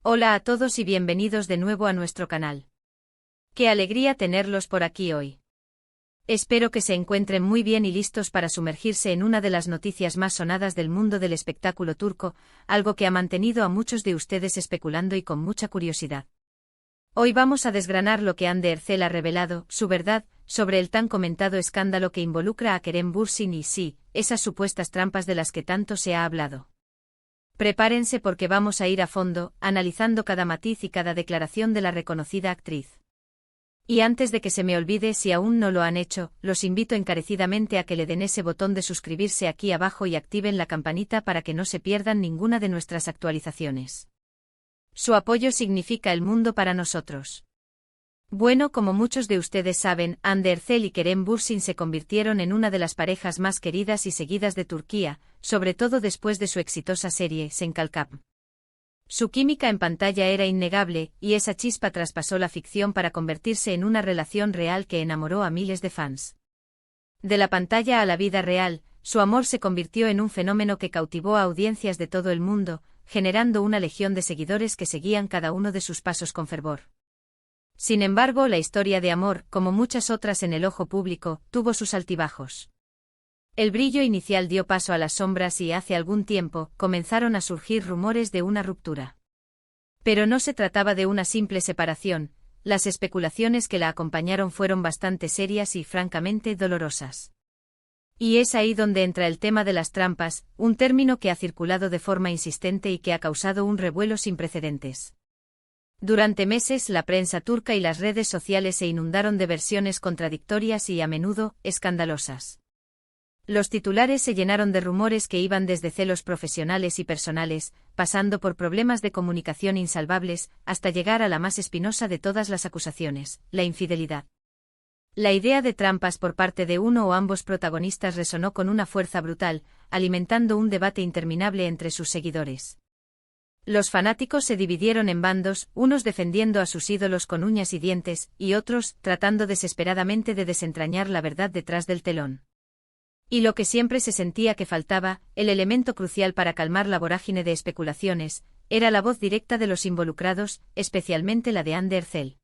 Hola a todos y bienvenidos de nuevo a nuestro canal. Qué alegría tenerlos por aquí hoy. Espero que se encuentren muy bien y listos para sumergirse en una de las noticias más sonadas del mundo del espectáculo turco, algo que ha mantenido a muchos de ustedes especulando y con mucha curiosidad. Hoy vamos a desgranar lo que Hande Erçel ha revelado, su verdad, sobre el tan comentado escándalo que involucra a Kerem Bürsin y sí, esas supuestas trampas de las que tanto se ha hablado. Prepárense porque vamos a ir a fondo, analizando cada matiz y cada declaración de la reconocida actriz. Y antes de que se me olvide, si aún no lo han hecho, los invito encarecidamente a que le den ese botón de suscribirse aquí abajo y activen la campanita para que no se pierdan ninguna de nuestras actualizaciones. Su apoyo significa el mundo para nosotros. Bueno, como muchos de ustedes saben, Hande Erçel y Kerem Bürsin se convirtieron en una de las parejas más queridas y seguidas de Turquía, sobre todo después de su exitosa serie Sen Kalkap. Su química en pantalla era innegable, y esa chispa traspasó la ficción para convertirse en una relación real que enamoró a miles de fans. De la pantalla a la vida real, su amor se convirtió en un fenómeno que cautivó a audiencias de todo el mundo, generando una legión de seguidores que seguían cada uno de sus pasos con fervor. Sin embargo, la historia de amor, como muchas otras en el ojo público, tuvo sus altibajos. El brillo inicial dio paso a las sombras y hace algún tiempo comenzaron a surgir rumores de una ruptura. Pero no se trataba de una simple separación, las especulaciones que la acompañaron fueron bastante serias y francamente dolorosas. Y es ahí donde entra el tema de las trampas, un término que ha circulado de forma insistente y que ha causado un revuelo sin precedentes. Durante meses la prensa turca y las redes sociales se inundaron de versiones contradictorias y a menudo escandalosas. Los titulares se llenaron de rumores que iban desde celos profesionales y personales, pasando por problemas de comunicación insalvables, hasta llegar a la más espinosa de todas las acusaciones, la infidelidad. La idea de trampas por parte de uno o ambos protagonistas resonó con una fuerza brutal, alimentando un debate interminable entre sus seguidores. Los fanáticos se dividieron en bandos, unos defendiendo a sus ídolos con uñas y dientes, y otros tratando desesperadamente de desentrañar la verdad detrás del telón. Y lo que siempre se sentía que faltaba, el elemento crucial para calmar la vorágine de especulaciones, era la voz directa de los involucrados, especialmente la de Hande Erçel.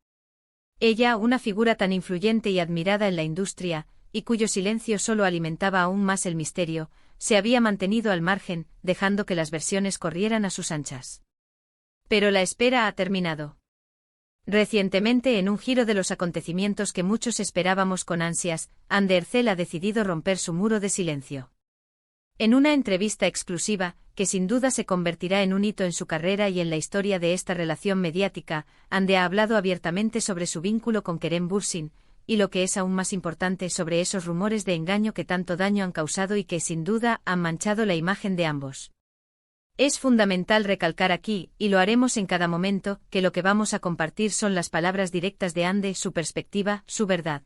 Ella, una figura tan influyente y admirada en la industria, y cuyo silencio solo alimentaba aún más el misterio, se había mantenido al margen, dejando que las versiones corrieran a sus anchas. Pero la espera ha terminado. Recientemente, en un giro de los acontecimientos que muchos esperábamos con ansias, Hande Erçel ha decidido romper su muro de silencio. En una entrevista exclusiva, que sin duda se convertirá en un hito en su carrera y en la historia de esta relación mediática, Hande ha hablado abiertamente sobre su vínculo con Kerem Bürsin, y lo que es aún más importante, sobre esos rumores de engaño que tanto daño han causado y que sin duda han manchado la imagen de ambos. Es fundamental recalcar aquí, y lo haremos en cada momento, que lo que vamos a compartir son las palabras directas de Hande, su perspectiva, su verdad.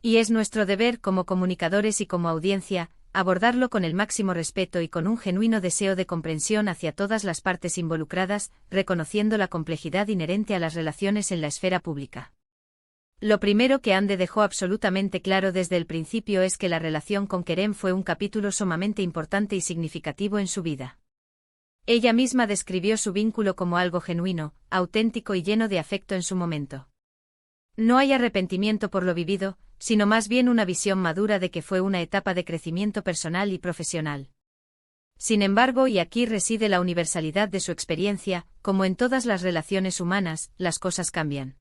Y es nuestro deber como comunicadores y como audiencia, abordarlo con el máximo respeto y con un genuino deseo de comprensión hacia todas las partes involucradas, reconociendo la complejidad inherente a las relaciones en la esfera pública. Lo primero que Hande dejó absolutamente claro desde el principio es que la relación con Kerem fue un capítulo sumamente importante y significativo en su vida. Ella misma describió su vínculo como algo genuino, auténtico y lleno de afecto en su momento. No hay arrepentimiento por lo vivido, sino más bien una visión madura de que fue una etapa de crecimiento personal y profesional. Sin embargo, y aquí reside la universalidad de su experiencia, como en todas las relaciones humanas, las cosas cambian.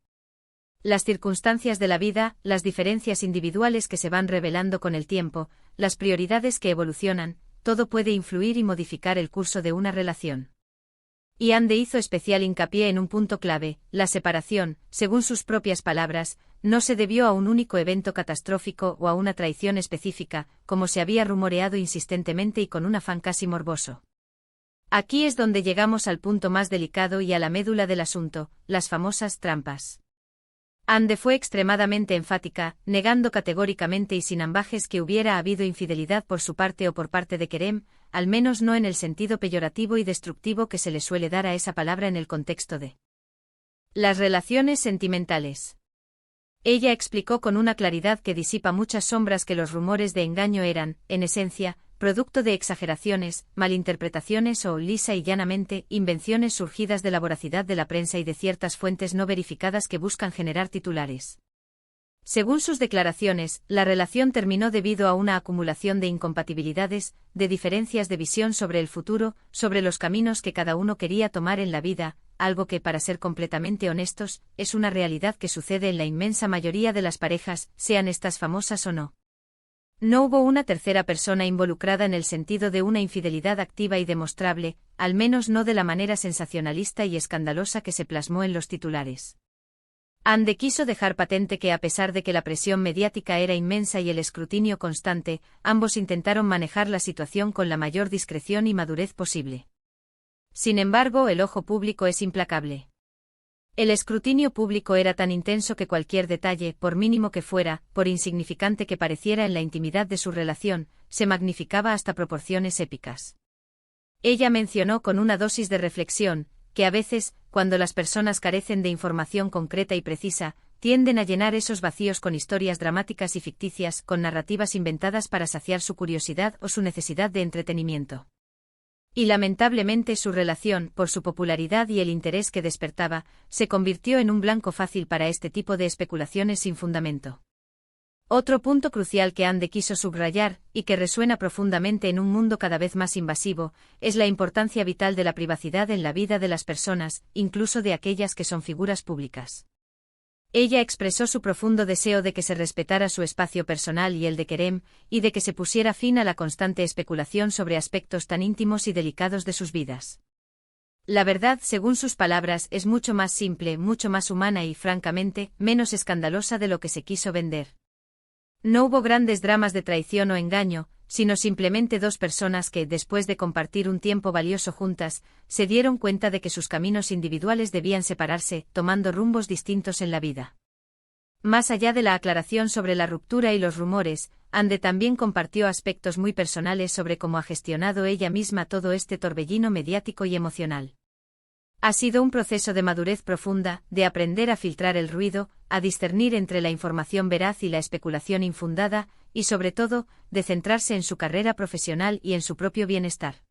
Las circunstancias de la vida, las diferencias individuales que se van revelando con el tiempo, las prioridades que evolucionan, todo puede influir y modificar el curso de una relación. Y Hande hizo especial hincapié en un punto clave: la separación, según sus propias palabras, no se debió a un único evento catastrófico o a una traición específica, como se había rumoreado insistentemente y con un afán casi morboso. Aquí es donde llegamos al punto más delicado y a la médula del asunto, las famosas trampas. Hande fue extremadamente enfática, negando categóricamente y sin ambajes que hubiera habido infidelidad por su parte o por parte de Kerem, al menos no en el sentido peyorativo y destructivo que se le suele dar a esa palabra en el contexto de las relaciones sentimentales. Ella explicó con una claridad que disipa muchas sombras que los rumores de engaño eran, en esencia, producto de exageraciones, malinterpretaciones o, lisa y llanamente, invenciones surgidas de la voracidad de la prensa y de ciertas fuentes no verificadas que buscan generar titulares. Según sus declaraciones, la relación terminó debido a una acumulación de incompatibilidades, de diferencias de visión sobre el futuro, sobre los caminos que cada uno quería tomar en la vida, algo que, para ser completamente honestos, es una realidad que sucede en la inmensa mayoría de las parejas, sean estas famosas o no. No hubo una tercera persona involucrada en el sentido de una infidelidad activa y demostrable, al menos no de la manera sensacionalista y escandalosa que se plasmó en los titulares. Anne quiso dejar patente que a pesar de que la presión mediática era inmensa y el escrutinio constante, ambos intentaron manejar la situación con la mayor discreción y madurez posible. Sin embargo, el ojo público es implacable. El escrutinio público era tan intenso que cualquier detalle, por mínimo que fuera, por insignificante que pareciera en la intimidad de su relación, se magnificaba hasta proporciones épicas. Ella mencionó con una dosis de reflexión, que a veces, cuando las personas carecen de información concreta y precisa, tienden a llenar esos vacíos con historias dramáticas y ficticias, con narrativas inventadas para saciar su curiosidad o su necesidad de entretenimiento. Y lamentablemente su relación, por su popularidad y el interés que despertaba, se convirtió en un blanco fácil para este tipo de especulaciones sin fundamento. Otro punto crucial que Anne quiso subrayar, y que resuena profundamente en un mundo cada vez más invasivo, es la importancia vital de la privacidad en la vida de las personas, incluso de aquellas que son figuras públicas. Ella expresó su profundo deseo de que se respetara su espacio personal y el de Kerem, y de que se pusiera fin a la constante especulación sobre aspectos tan íntimos y delicados de sus vidas. La verdad, según sus palabras, es mucho más simple, mucho más humana y, francamente, menos escandalosa de lo que se quiso vender. No hubo grandes dramas de traición o engaño, sino simplemente dos personas que, después de compartir un tiempo valioso juntas, se dieron cuenta de que sus caminos individuales debían separarse, tomando rumbos distintos en la vida. Más allá de la aclaración sobre la ruptura y los rumores, Anne también compartió aspectos muy personales sobre cómo ha gestionado ella misma todo este torbellino mediático y emocional. Ha sido un proceso de madurez profunda, de aprender a filtrar el ruido, a discernir entre la información veraz y la especulación infundada, y sobre todo, de centrarse en su carrera profesional y en su propio bienestar.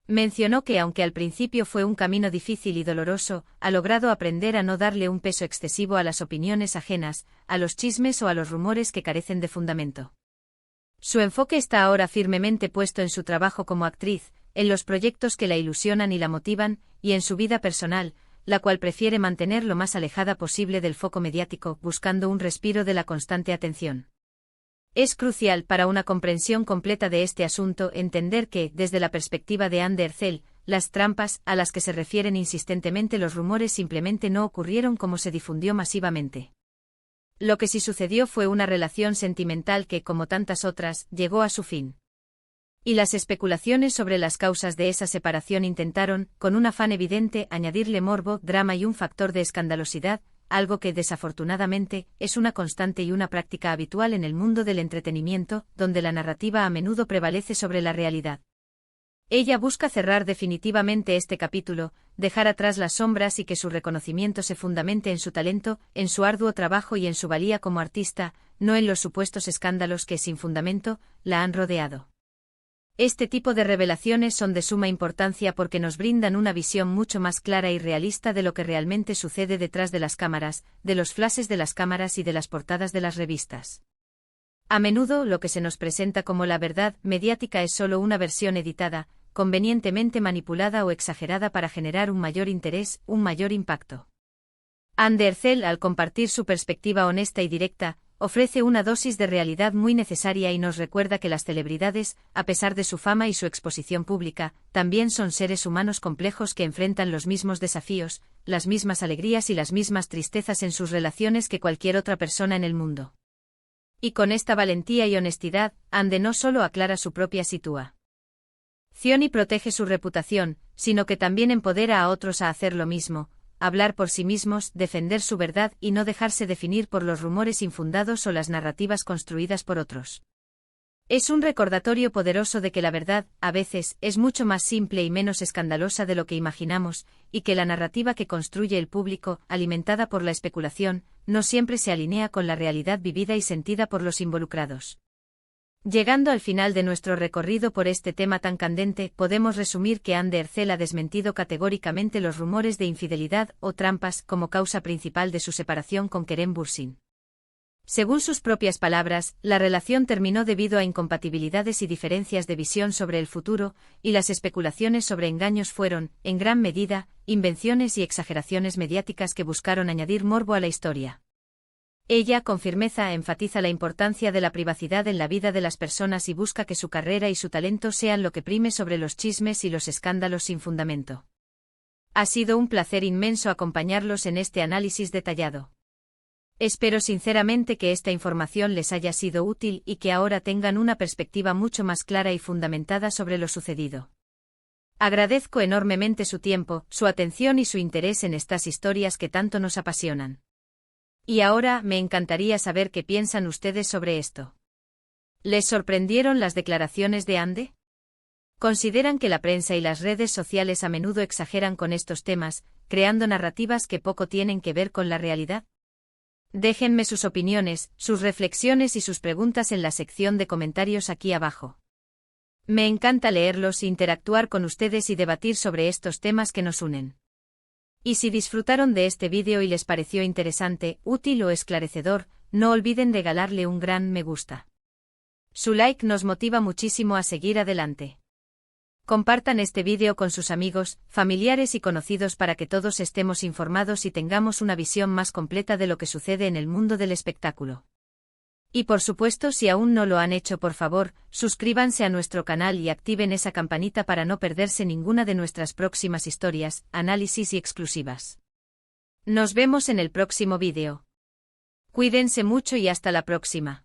Mencionó que aunque al principio fue un camino difícil y doloroso, ha logrado aprender a no darle un peso excesivo a las opiniones ajenas, a los chismes o a los rumores que carecen de fundamento. Su enfoque está ahora firmemente puesto en su trabajo como actriz, en los proyectos que la ilusionan y la motivan, y en su vida personal, la cual prefiere mantener lo más alejada posible del foco mediático, buscando un respiro de la constante atención. Es crucial para una comprensión completa de este asunto entender que, desde la perspectiva de Anne Derzel, las trampas, a las que se refieren insistentemente los rumores simplemente no ocurrieron como se difundió masivamente. Lo que sí sucedió fue una relación sentimental que, como tantas otras, llegó a su fin. Y las especulaciones sobre las causas de esa separación intentaron, con un afán evidente, añadirle morbo, drama y un factor de escandalosidad, algo que, desafortunadamente, es una constante y una práctica habitual en el mundo del entretenimiento, donde la narrativa a menudo prevalece sobre la realidad. Ella busca cerrar definitivamente este capítulo, dejar atrás las sombras y que su reconocimiento se fundamente en su talento, en su arduo trabajo y en su valía como artista, no en los supuestos escándalos que, sin fundamento, la han rodeado. Este tipo de revelaciones son de suma importancia porque nos brindan una visión mucho más clara y realista de lo que realmente sucede detrás de las cámaras, de los flashes de las cámaras y de las portadas de las revistas. A menudo, lo que se nos presenta como la verdad mediática es solo una versión editada, convenientemente manipulada o exagerada para generar un mayor interés, un mayor impacto. Anne Derzel, al compartir su perspectiva honesta y directa, ofrece una dosis de realidad muy necesaria y nos recuerda que las celebridades, a pesar de su fama y su exposición pública, también son seres humanos complejos que enfrentan los mismos desafíos, las mismas alegrías y las mismas tristezas en sus relaciones que cualquier otra persona en el mundo. Y con esta valentía y honestidad, Anne no solo aclara su propia situación y protege su reputación, sino que también empodera a otros a hacer lo mismo, hablar por sí mismos, defender su verdad y no dejarse definir por los rumores infundados o las narrativas construidas por otros. Es un recordatorio poderoso de que la verdad, a veces, es mucho más simple y menos escandalosa de lo que imaginamos, y que la narrativa que construye el público, alimentada por la especulación, no siempre se alinea con la realidad vivida y sentida por los involucrados. Llegando al final de nuestro recorrido por este tema tan candente, podemos resumir que Anne de Hercel ha desmentido categóricamente los rumores de infidelidad o trampas como causa principal de su separación con Kerem Bürsin. Según sus propias palabras, la relación terminó debido a incompatibilidades y diferencias de visión sobre el futuro, y las especulaciones sobre engaños fueron, en gran medida, invenciones y exageraciones mediáticas que buscaron añadir morbo a la historia. Ella, con firmeza, enfatiza la importancia de la privacidad en la vida de las personas y busca que su carrera y su talento sean lo que prime sobre los chismes y los escándalos sin fundamento. Ha sido un placer inmenso acompañarlos en este análisis detallado. Espero sinceramente que esta información les haya sido útil y que ahora tengan una perspectiva mucho más clara y fundamentada sobre lo sucedido. Agradezco enormemente su tiempo, su atención y su interés en estas historias que tanto nos apasionan. Y ahora me encantaría saber qué piensan ustedes sobre esto. ¿Les sorprendieron las declaraciones de Anne? ¿Consideran que la prensa y las redes sociales a menudo exageran con estos temas, creando narrativas que poco tienen que ver con la realidad? Déjenme sus opiniones, sus reflexiones y sus preguntas en la sección de comentarios aquí abajo. Me encanta leerlos, interactuar con ustedes y debatir sobre estos temas que nos unen. Y si disfrutaron de este vídeo y les pareció interesante, útil o esclarecedor, no olviden regalarle un gran me gusta. Su like nos motiva muchísimo a seguir adelante. Compartan este vídeo con sus amigos, familiares y conocidos para que todos estemos informados y tengamos una visión más completa de lo que sucede en el mundo del espectáculo. Y por supuesto, si aún no lo han hecho, por favor, suscríbanse a nuestro canal y activen esa campanita para no perderse ninguna de nuestras próximas historias, análisis y exclusivas. Nos vemos en el próximo vídeo. Cuídense mucho y hasta la próxima.